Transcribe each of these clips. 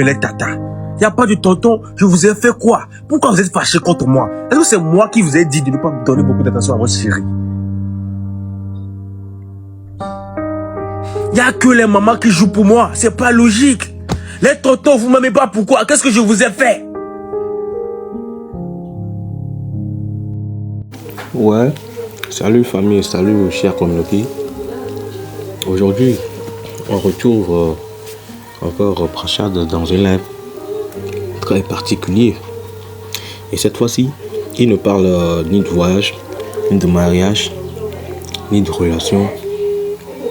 les tatas. Il n'y a pas de tonton, je vous ai fait quoi? Pourquoi vous êtes fâché contre moi? Est-ce que c'est moi qui vous ai dit de ne pas me donner beaucoup d'attention à votre chérie? Il n'y a que les mamans qui jouent pour moi, c'est pas logique. Les tontons, vous ne m'aimez pas, pourquoi? Qu'est-ce que je vous ai fait? Ouais, salut famille, salut chère communauté. Aujourd'hui, on retrouve encore Brachad dans un live très particulier. Et cette fois-ci, il ne parle ni de voyage, ni de mariage, ni de relation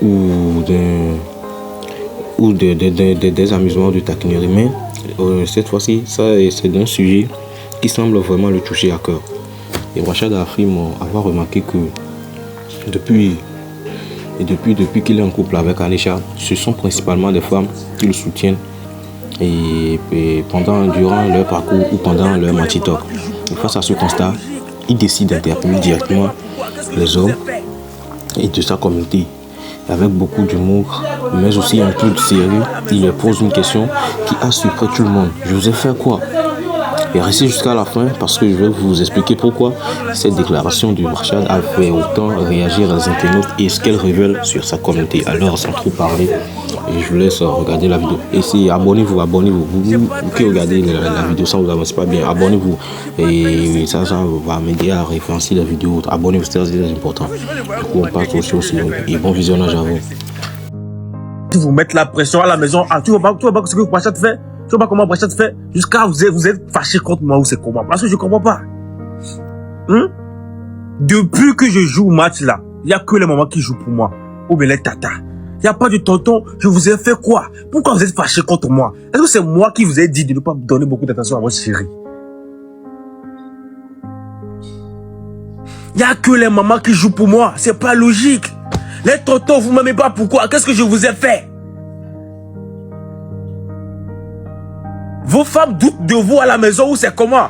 ou des amusements de taquinerie. Mais cette fois-ci, c'est d'un sujet qui semble vraiment le toucher à cœur. Et Brachad affirme avoir remarqué que depuis qu'il est en couple avec Anisha, ce sont principalement des femmes qui le soutiennent et durant leur parcours ou pendant leur match talk. Et face à ce constat, il décide d'interpeller directement les hommes et de sa communauté. Avec beaucoup d'humour, mais aussi un peu de sérieux, il leur pose une question qui a surpris tout le monde. Je vous ai fait quoi? Et restez jusqu'à la fin parce que je vais vous expliquer pourquoi cette déclaration de Brachad a fait autant réagir les internautes et ce qu'elle révèle sur sa communauté. Alors, sans trop parler, je vous laisse regarder la vidéo. Et si abonnez-vous. Vous qui regardez la vidéo sans vous avancer pas bien, abonnez-vous. Et ça va m'aider à référencer la vidéo. Abonnez-vous, c'est très important. Du coup, on passe aux choses et bon visionnage à vous. Si vous mettez la pression à la maison, tu vois pas ce que Brachad fait? Tu vois pas comment Brachad fait? Jusqu'à vous êtes fâché contre moi ou c'est comment? Parce que je comprends pas. Depuis que je joue au match là, il n'y a que les mamans qui jouent pour moi. Ou bien les tatas. Il n'y a pas de tonton, je vous ai fait quoi? Pourquoi vous êtes fâché contre moi? Est-ce que c'est moi qui vous ai dit de ne pas me donner beaucoup d'attention à votre chérie? Il n'y a que les mamans qui jouent pour moi, c'est pas logique. Les tontons, vous ne m'aimez pas, pourquoi? Qu'est-ce que je vous ai fait? Vos femmes doutent de vous à la maison ou c'est comment?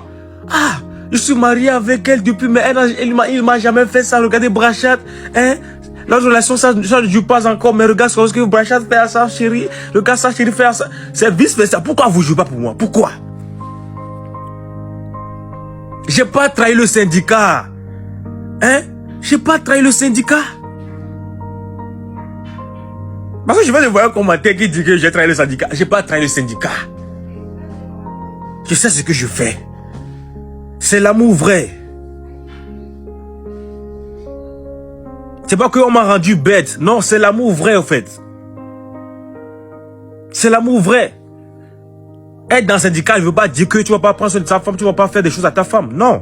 Ah, je suis marié avec elle depuis, mais il m'a jamais fait ça. Regardez Brachad, hein? Notre relation, ça ne joue pas encore, mais regarde ce que Brachad fait à sa chérie. Regarde sa chérie fait à ça. C'est vice-versa. Pourquoi vous ne jouez pas pour moi? Pourquoi? J'ai pas trahi le syndicat. Hein? J'ai pas trahi le syndicat. Parce que je vais le voir un commentaire qui dit que j'ai trahi le syndicat. J'ai pas trahi le syndicat. Je sais ce que je fais. C'est l'amour vrai. C'est pas qu'on m'a rendu bête. Non, c'est l'amour vrai, en fait. C'est l'amour vrai. Être dans un syndicat, je ne veut pas dire que tu ne vas pas prendre soin de ta femme, tu ne vas pas faire des choses à ta femme. Non.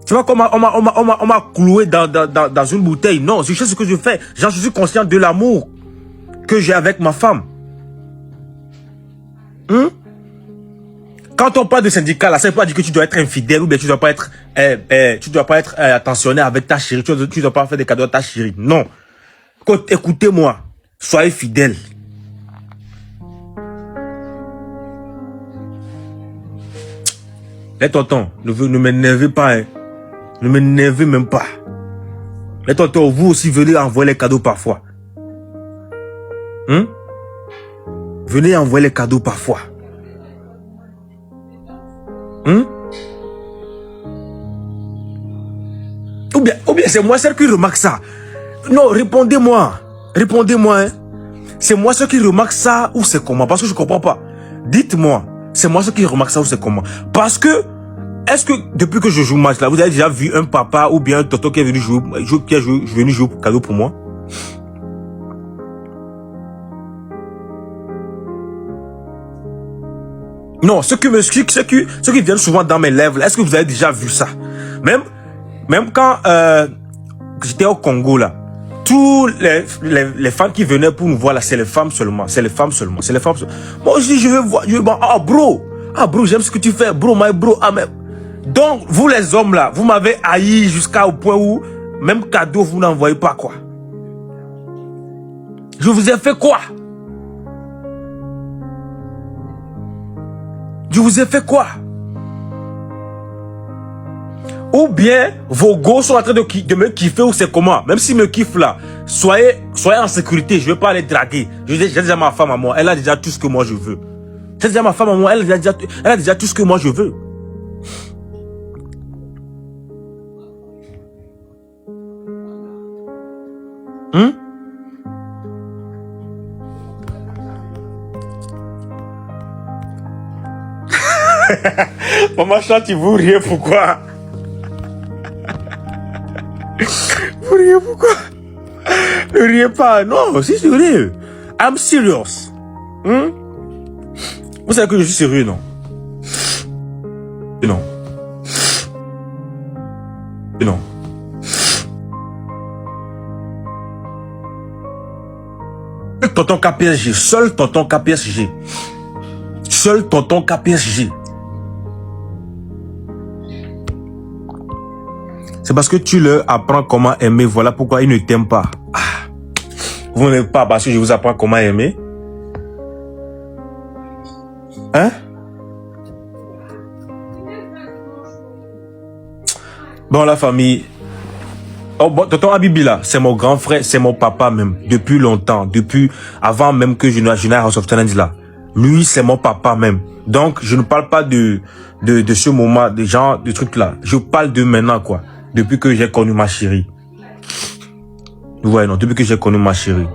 Tu vois qu'on m'a cloué dans une bouteille. Non, je sais ce que je fais. Je suis conscient de l'amour que j'ai avec ma femme. Quand on parle de syndicat, là, ça ne veut pas dire que tu dois être infidèle ou bien tu ne dois pas être attentionné avec ta chérie. Tu ne dois pas faire des cadeaux à ta chérie. Non. Écoutez-moi. Soyez fidèles. Les tontons, ne m'énervez pas. Hein. Ne m'énervez même pas. Les tontons, vous aussi venez envoyer les cadeaux parfois. Venez envoyer les cadeaux parfois. Ou bien c'est moi seul qui remarque ça. Non, répondez-moi. Répondez-moi. Hein. C'est moi seul qui remarque ça ou c'est comment? Parce que je ne comprends pas. Dites-moi. C'est moi seul qui remarque ça ou c'est comment? Parce que, est-ce que depuis que je joue au match là, vous avez déjà vu un papa ou bien un tonton qui est venu jouer au cadeau pour moi? Non, ceux qui viennent souvent dans mes lives, est-ce que vous avez déjà vu ça? Même quand j'étais au Congo là, tous les femmes qui venaient pour nous voir là, c'est les femmes seulement. C'est les femmes seulement. C'est les femmes seulement. Moi aussi, je veux voir. Bro, j'aime ce que tu fais. Bro, mais... Donc, vous les hommes là, vous m'avez haï jusqu'au point où même cadeau, vous n'envoyez pas quoi. Je vous ai fait quoi? Je vous ai fait quoi? Ou bien vos gosses sont en train de me kiffer ou c'est comment? Même s'ils me kiffent là, soyez en sécurité, je ne vais pas les draguer. J'ai déjà ma femme à moi, elle a déjà tout ce que moi je veux. J'ai déjà ma femme à moi, elle a déjà tout ce que moi je veux. Maman chante, vous riez pourquoi? Vous riez pourquoi? Ne riez pas, non, c'est sérieux. I'm serious. Vous savez que je suis sérieux, non? Non. Non. Tonton KPSG, seul tonton KPSG. Seul tonton KPSG. C'est parce que tu leur apprends comment aimer, voilà pourquoi ils ne t'aiment pas. Ah. Vous n'aimez pas parce que je vous apprends comment aimer. Hein? Bon, la famille. Oh, bon, tonton Habibi là, c'est mon grand frère, c'est mon papa même, depuis longtemps, depuis avant même que je n'ai House of Talents là. Lui, c'est mon papa même. Donc, je ne parle pas de ce moment, de genre, de trucs là. Je parle de maintenant, quoi. Depuis que j'ai connu ma chérie. Ouais, non, depuis que j'ai connu ma chérie.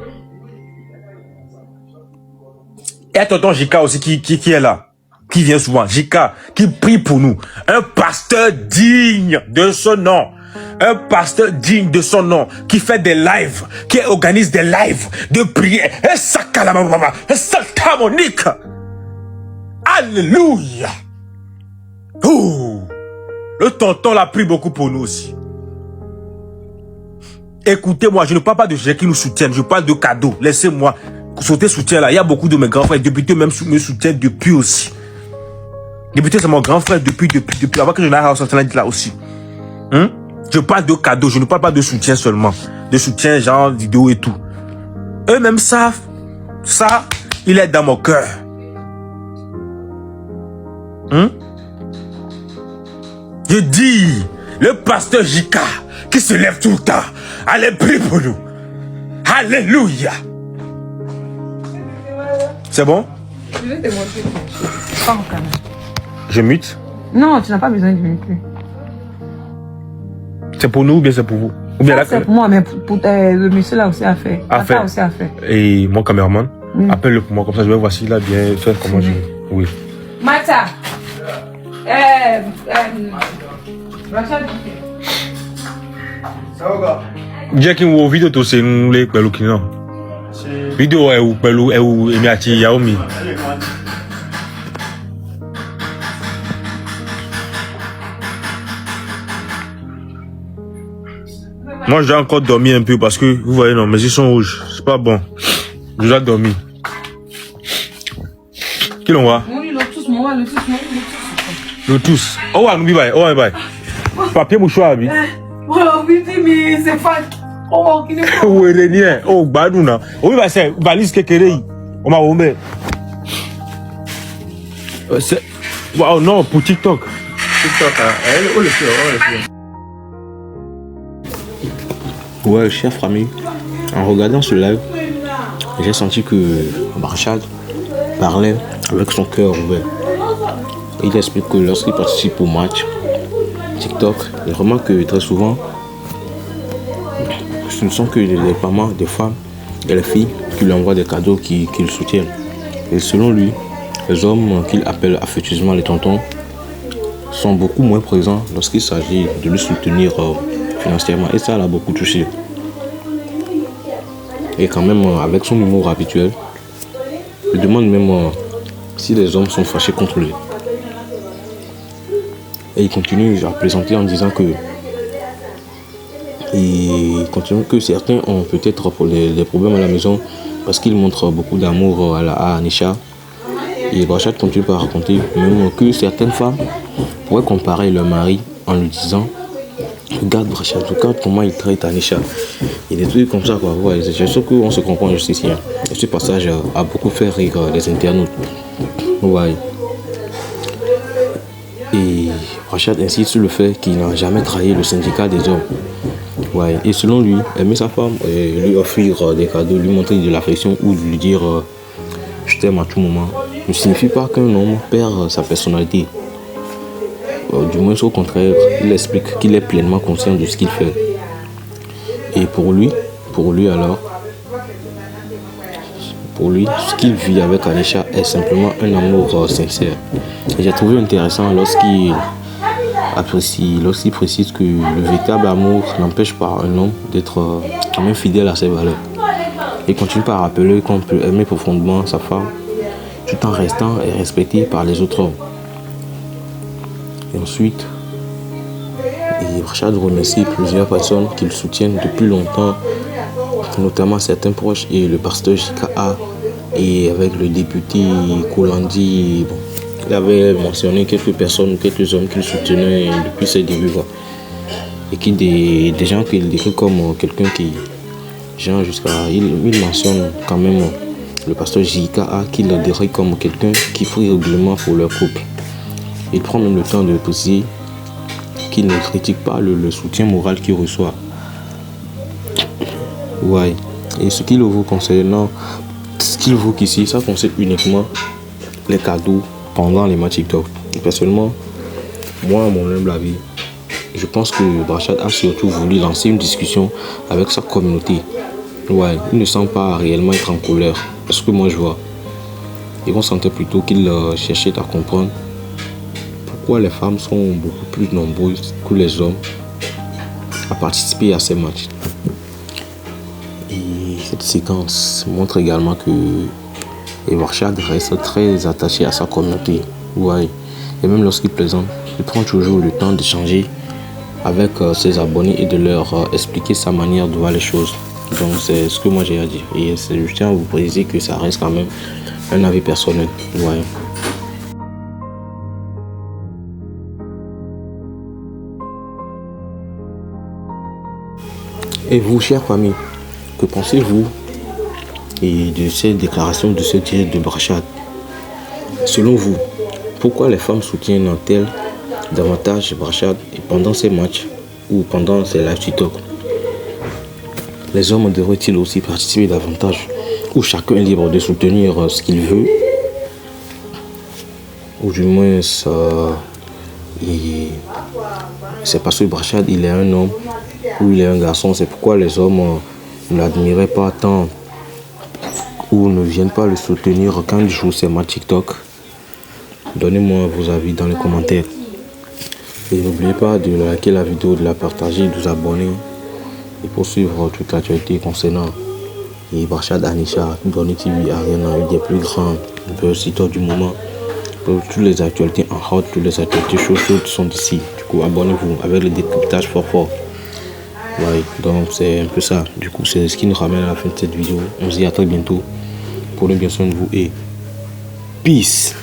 Et à tonton Jika aussi, qui est là. Qui vient souvent. Jika, qui prie pour nous. Un pasteur digne de son nom. Un pasteur digne de son nom. Qui fait des lives. Qui organise des lives de prière. Un sakalamama. Un saltamonique. Alléluia. Oh. Le tonton l'a pris beaucoup pour nous aussi. Écoutez-moi, je ne parle pas de gens qui nous soutiennent. Je parle de cadeaux. Laissez-moi sauter soutien là. Il y a beaucoup de mes grands frères députés même me soutiennent depuis aussi. Député, c'est mon grand frère depuis avant que je n'aille à House of Talents là aussi. Je parle de cadeaux, je ne parle pas de soutien seulement. De soutien genre vidéo et tout. Eux-mêmes savent, ça, il est dans mon cœur. Je dis, le pasteur Jika, qui se lève tout le temps, allez, prie pour nous. Alléluia. C'est bon? Je vais te montrer. Pas en caméra. Je mute? Non, tu n'as pas besoin de muter. C'est pour nous ou bien c'est pour vous? Ou bien là, c'est pour moi, mais pour le monsieur là aussi à faire. À faire. Aussi à faire. Et mon caméraman, appelle-le pour moi, comme ça je vais voir s'il a bien fait comment je... Oui. Mata. Rachel. Jẹ́ kí n wo fídíò tó ṣe ń lé pẹ̀lú kìnnì náà. Fídíò ẹ̀wù pẹ̀lú èmi àti ìyàwó mi. Moi, je dois encore dormir un peu parce que, vous voyez, non, mes yeux sont rouges. C'est pas bon. Je dois dormir. Qui l'on voit? Le tous. Oh, ouais, nous, bye. Oh, bye. Papier mouchoir, oui. Oh, oui, mais c'est pas... Oh, qui n'est pas... Oh, Rénier. Oh, Badouna. Oui, bah, c'est valise kékeré. On m'a remis. C'est... Wow, non, pour TikTok. TikTok, hein. Elle, oh, le fait, Ouais, cher famille, en regardant ce live, j'ai senti que Rachad parlait avec son cœur ouvert. Il explique que lorsqu'il participe au match TikTok, il remarque que très souvent, ce ne sont que les mamans, des femmes et les filles qui lui envoient des cadeaux qui le soutiennent. Et selon lui, les hommes qu'il appelle affectueusement les tontons sont beaucoup moins présents lorsqu'il s'agit de le soutenir financièrement, et ça l'a beaucoup touché. Et quand même, avec son humour habituel, il demande même si les hommes sont fâchés contre lui. Et il continue à plaisanter en disant que certains ont peut-être des problèmes à la maison parce qu'ils montrent beaucoup d'amour à Anisha. Et Rachad continue par raconter même que certaines femmes pourraient comparer leur mari en lui disant: regarde Rachad, regarde comment il traite Anisha. Et des trucs comme ça, quoi. Ouais, je sais qu'on se comprend juste ici. Hein. Et ce passage a beaucoup fait rire les internautes. Ouais. Et Rachad insiste sur le fait qu'il n'a jamais trahi le syndicat des hommes. Ouais. Et selon lui, aimer sa femme, lui offrir des cadeaux, lui montrer de l'affection ou lui dire je t'aime à tout moment, ne signifie pas qu'un homme perd sa personnalité. Du moins au contraire, il explique qu'il est pleinement conscient de ce qu'il fait. Et pour lui alors, pour lui, ce qu'il vit avec Anisha est simplement un amour sincère. Et j'ai trouvé intéressant lorsqu'il précise que le véritable amour n'empêche pas un homme d'être quand même fidèle à ses valeurs. Il continue par rappeler qu'on peut aimer profondément sa femme tout en restant respecté par les autres hommes. Et ensuite, Rachad remercie plusieurs personnes qui le soutiennent depuis longtemps, notamment certains proches et le pasteur JKA et avec le député Kolandi. Bon, il avait mentionné quelques personnes, quelques hommes qui le soutenaient depuis ses débuts. Et qui des gens qu'il décrit comme quelqu'un qui, genre jusqu'à, il mentionne quand même le pasteur JKA qui le décrit comme quelqu'un qui prie régulièrement pour leur couple. Il prend même le temps de préciser qu'il ne critique pas le soutien moral qu'il reçoit. Ouais. Et ce qu'il vaut ici, ça concerne uniquement les cadeaux pendant les matchs TikTok. Et personnellement, moi, à mon humble avis, je pense que Rachad a surtout voulu lancer une discussion avec sa communauté. Ouais, il ne semble pas réellement être en colère. C'est ce que moi je vois. Et on sentait plutôt qu'il cherchait à comprendre pourquoi les femmes sont beaucoup plus nombreuses que les hommes à participer à ces matchs. Et cette séquence montre également que Rachad reste très attaché à sa communauté. Ouais. Et même lorsqu'il plaisante, il prend toujours le temps d'échanger avec ses abonnés et de leur expliquer sa manière de voir les choses. Donc c'est ce que moi j'ai à dire. Et je tiens à vous préciser que ça reste quand même un avis personnel. Ouais. Et vous, chère famille, que pensez-vous de cette déclaration de ce direct de Rachad? Selon vous, pourquoi les femmes soutiennent-elles davantage Rachad pendant ces matchs ou pendant ces live TikTok? Les hommes devraient-ils aussi participer davantage ou chacun est libre de soutenir ce qu'il veut? Ou du moins, c'est parce que Rachad il est un homme ou il est un garçon, c'est pourquoi les hommes ne l'admiraient pas tant ou ne viennent pas le soutenir quand il joue ses matchs TikTok. Donnez-moi vos avis dans les commentaires. Et n'oubliez pas de liker la vidéo, de la partager, de vous abonner et pour suivre toute l'actualité concernant Rachad Anisha, Donny TV, Ariana, une des plus grands sites du moment. Pour toutes les actualités en hot, toutes les actualités chaudes sont ici. Du coup, abonnez-vous avec le décryptage fort. Ouais, donc c'est un peu ça. Du coup, c'est ce qui nous ramène à la fin de cette vidéo. On se dit à très bientôt. Prenez bien soin de vous et peace.